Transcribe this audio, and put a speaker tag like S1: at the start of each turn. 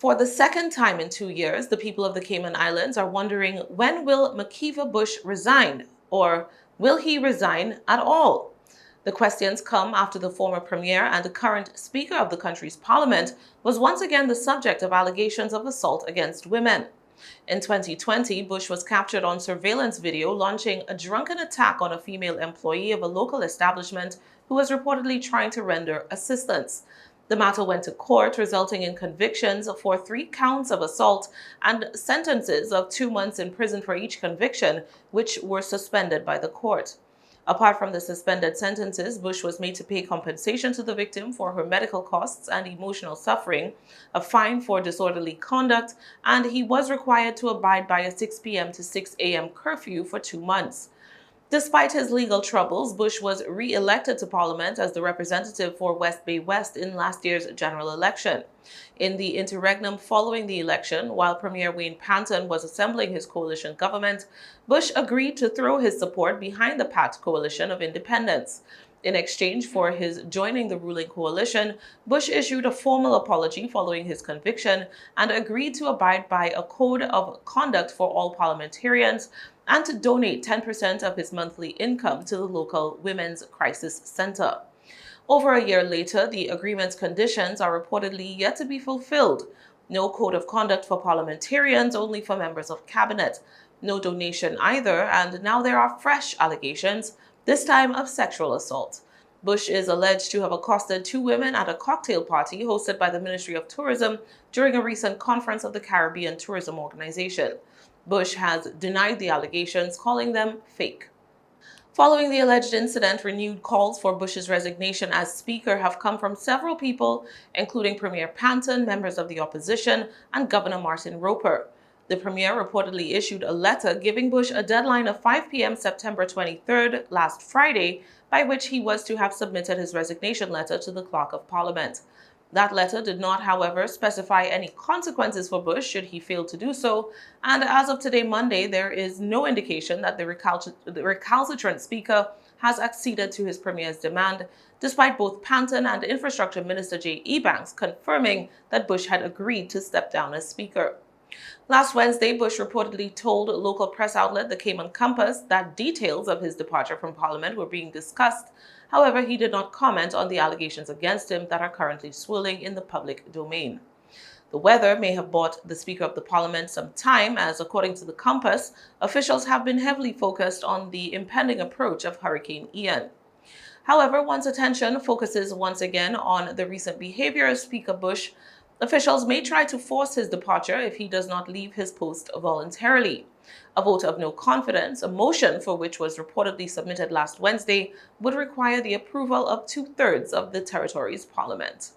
S1: For the second time in 2 years, the people of the Cayman Islands are wondering, when will McKeeva Bush resign? Or will he resign at all? The questions come after the former premier and the current speaker of the country's parliament was once again the subject of allegations of assault against women. In 2020, Bush was captured on surveillance video launching a drunken attack on a female employee of a local establishment who was reportedly trying to render assistance. The matter went to court, resulting in convictions for 3 counts of assault and sentences of 2 months in prison for each conviction, which were suspended by the court. Apart from the suspended sentences, Bush was made to pay compensation to the victim for her medical costs and emotional suffering, a fine for disorderly conduct, and he was required to abide by a 6 p.m. to 6 a.m. curfew for 2 months. Despite his legal troubles, Bush was re-elected to Parliament as the representative for West Bay West in last year's general election. In the interregnum following the election, while Premier Wayne Panton was assembling his coalition government, Bush agreed to throw his support behind the PAT coalition of independents. In exchange for his joining the ruling coalition, Bush issued a formal apology following his conviction and agreed to abide by a code of conduct for all parliamentarians and to donate 10% of his monthly income to the local Women's Crisis Center. Over a year later, the agreement's conditions are reportedly yet to be fulfilled. No code of conduct for parliamentarians, only for members of cabinet. No donation either, and now there are fresh allegations, this time of sexual assault. Bush is alleged to have accosted 2 women at a cocktail party hosted by the Ministry of Tourism during a recent conference of the Caribbean Tourism Organization. Bush has denied the allegations, calling them fake. Following the alleged incident, renewed calls for Bush's resignation as Speaker have come from several people, including Premier Panton, members of the opposition, and Governor Martin Roper. The Premier reportedly issued a letter giving Bush a deadline of 5 p.m. September 23rd, last Friday, by which he was to have submitted his resignation letter to the Clerk of Parliament. That letter did not, however, specify any consequences for Bush should he fail to do so, and as of today, Monday, there is no indication that the recalcitrant Speaker has acceded to his Premier's demand, despite both Panton and Infrastructure Minister J. Ebanks confirming that Bush had agreed to step down as Speaker. Last Wednesday, Bush reportedly told local press outlet the Cayman Compass that details of his departure from Parliament were being discussed. However, he did not comment on the allegations against him that are currently swirling in the public domain. The weather may have bought the Speaker of the Parliament some time, as according to the Compass, officials have been heavily focused on the impending approach of Hurricane Ian. However, one's attention focuses once again on the recent behavior of Speaker Bush. Officials may try to force his departure if he does not leave his post voluntarily. A vote of no confidence, a motion for which was reportedly submitted last Wednesday, would require the approval of 2/3 of the territory's parliament.